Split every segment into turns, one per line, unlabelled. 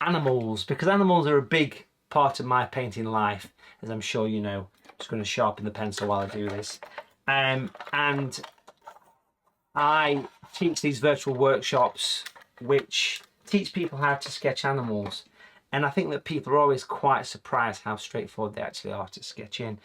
animals, because animals are a big part of my painting life, as I'm sure you know. I'm just going to sharpen the pencil while I do this. And I teach these virtual workshops which teach people how to sketch animals. And I think that people are always quite surprised how straightforward they actually are to sketch in.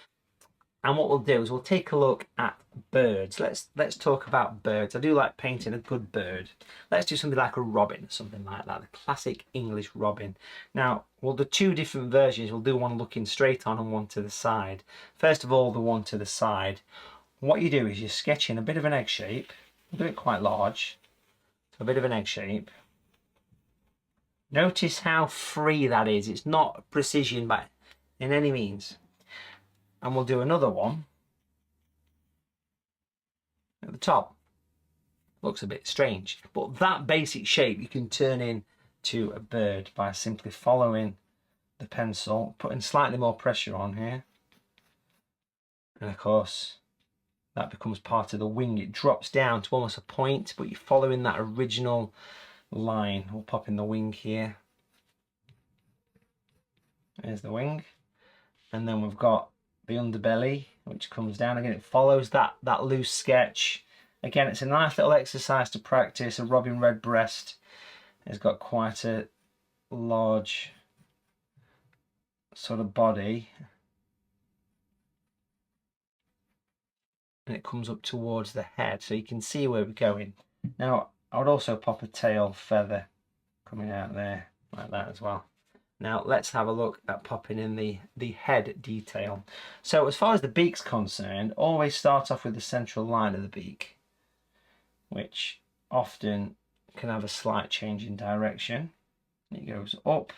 And what we'll do is we'll take a look at birds. Let's talk about birds. I do like painting a good bird. Let's do something like a robin, something like that, the classic English robin. Now, we'll do two different versions. We'll do one looking straight on and one to the side. First of all, the one to the side. What you do is you sketch in a bit of an egg shape. Do it quite large, so a bit of an egg shape. Notice how free that is. It's not precision by in any means. And we'll do another one at the top. Looks a bit strange, but that basic shape you can turn into a bird by simply following the pencil, putting slightly more pressure on here, and of course that becomes part of the wing. It drops down to almost a point, but you're following that original line. We'll pop in the wing here. There's the wing, and then we've got the underbelly, which comes down. Again, it follows that loose sketch. Again, it's a nice little exercise to practice. A robin redbreast has got quite a large sort of body, and it comes up towards the head, so you can see where we're going. Now, I would also pop a tail feather coming out there like that as well. Now let's have a look at popping in the head detail. So as far as the beak's concerned, always start off with the central line of the beak, which often can have a slight change in direction. It goes up,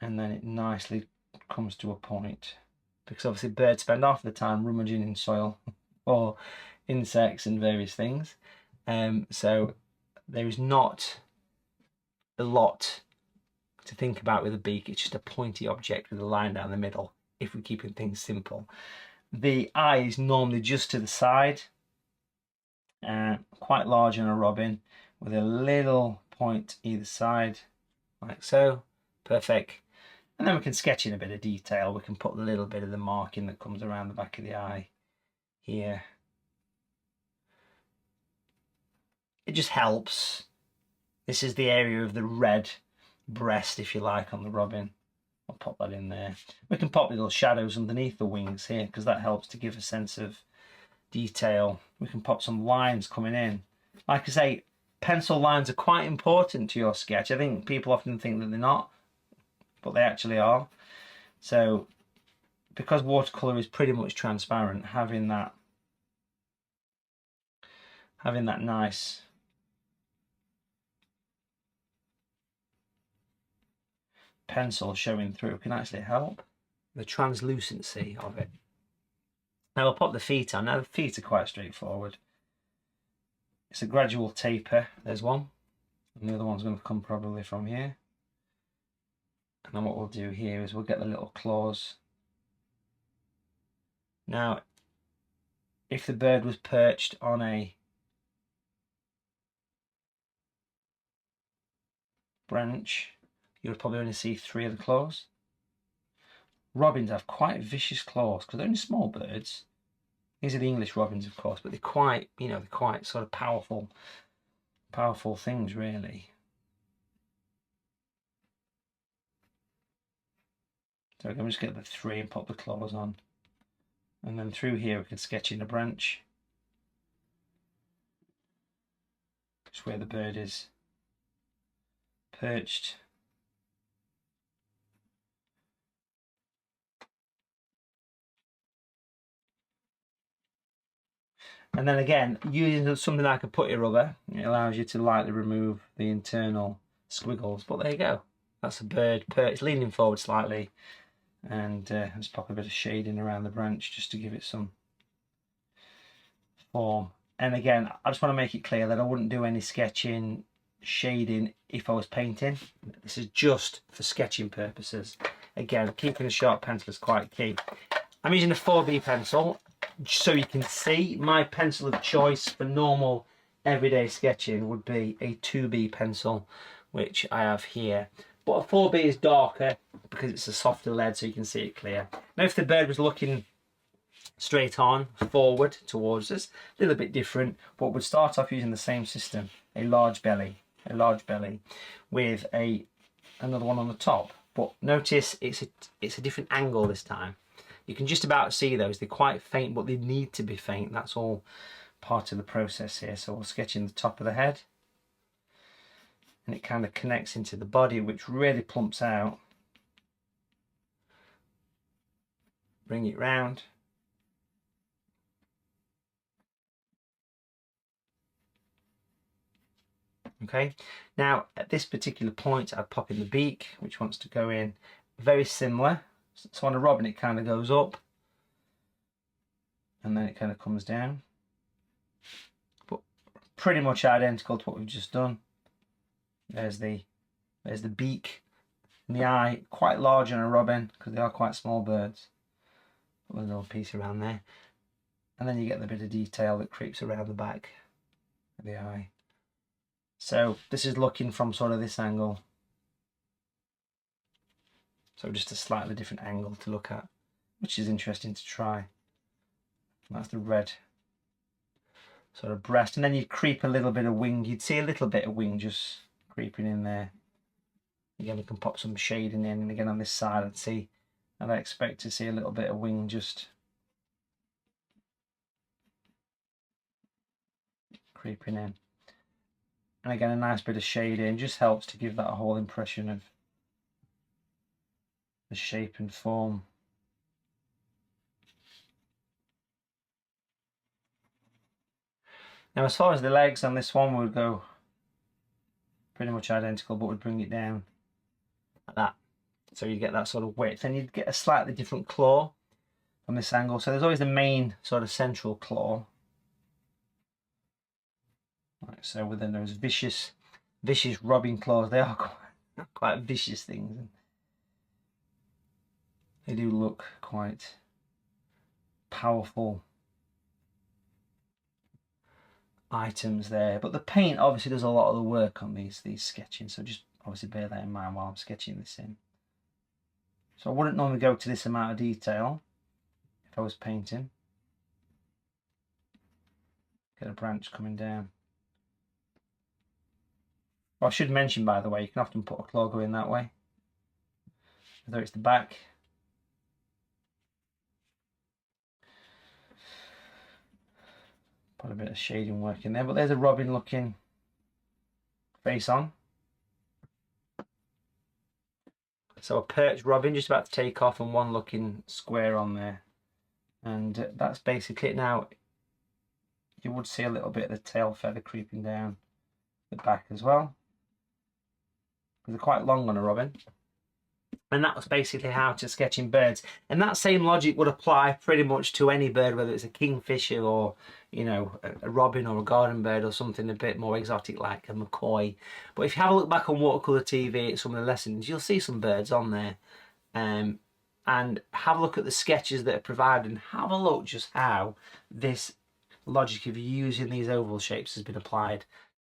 and then it nicely comes to a point, because obviously birds spend half the time rummaging in soil or insects and various things. So there is not a lot to think about with a beak. It's just a pointy object with a line down the middle, if we're keeping things simple. The eye is normally just to the side, quite large on a robin, with a little point either side, like so. Perfect. And then we can sketch in a bit of detail. We can put a little bit of the marking that comes around the back of the eye here. It just helps. This is the area of the red breast, if you like, on the robin. I'll pop that in there. We can pop little shadows underneath the wings here, because that helps to give a sense of detail. We can pop some lines coming in. Like I say, pencil lines are quite important to your sketch. I think people often think that they're not, but they actually are. So because watercolour is pretty much transparent, having that nice pencil showing through can actually help the translucency of it. Now we'll pop the feet on. Now the feet are quite straightforward. It's a gradual taper. There's one, and the other one's going to come probably from here. And then what we'll do here is we'll get the little claws. Now, if the bird was perched on a branch, you would probably only see 3 of the claws. Robins have quite vicious claws because they're only small birds. These are the English robins, of course, but they're quite, they're quite sort of powerful things, really. So I'm just get the 3 and pop the claws on, and then through here we can sketch in a branch, just where the bird is perched. And then again, using something like a putty rubber, it allows you to lightly remove the internal squiggles. But there you go. That's a bird perched, leaning forward slightly. And let's pop a bit of shading around the branch just to give it some form. And again, I just want to make it clear that I wouldn't do any sketching, shading if I was painting. This is just for sketching purposes. Again, keeping a sharp pencil is quite key. I'm using a 4B pencil, so you can see my pencil of choice for normal everyday sketching would be a 2B pencil, which I have here. But a 4B is darker because it's a softer lead, so you can see it clear. Now if the bird was looking straight on, forward towards us, a little bit different, but we'd start off using the same system, a large belly with another one on the top. But notice it's a different angle this time. You can just about see those. They're quite faint, but they need to be faint. That's all part of the process here. So we'll sketch in the top of the head, and it kind of connects into the body, which really plumps out. Bring it round. Okay, now at this particular point I'd pop in the beak, which wants to go in very similar. So on a robin it kind of goes up and then it kind of comes down, but pretty much identical to what we've just done. There's the beak and the eye, quite large on a robin because they are quite small birds. Put a little piece around there, and then you get the bit of detail that creeps around the back of the eye. So this is looking from sort of this angle. So just a slightly different angle to look at, which is interesting to try. That's the red sort of breast. And then you'd creep a little bit of wing. You'd see a little bit of wing just creeping in there. Again, we can pop some shading in. And again, on this side, I'd expect to see a little bit of wing just creeping in. And again, a nice bit of shading just helps to give that a whole impression of the shape and form. Now as far as the legs on this one, would go pretty much identical, but would bring it down like that. So you get that sort of width, and you'd get a slightly different claw from this angle. So there's always the main sort of central claw. Right, so within those vicious robbing claws, they are quite vicious things. They do look quite powerful items there, but the paint obviously does a lot of the work on these sketching, so just obviously bear that in mind while I'm sketching this in. So I wouldn't normally go to this amount of detail if I was painting. Get a branch coming down. Well, I should mention, by the way, you can often put a claw going that way, whether it's the back. Put a bit of shading work in there, but there's a robin looking face on. So a perched robin just about to take off, and one looking square on there. And that's basically it. Now, you would see a little bit of the tail feather creeping down the back as well. They're quite long on a robin. And that was basically how to sketch in birds. And that same logic would apply pretty much to any bird, whether it's a kingfisher or, you know, a robin or a garden bird or something a bit more exotic like a macaw. But if you have a look back on watercolour TV at some of the lessons, you'll see some birds on there. And have a look at the sketches that are provided, and have a look just how this logic of using these oval shapes has been applied.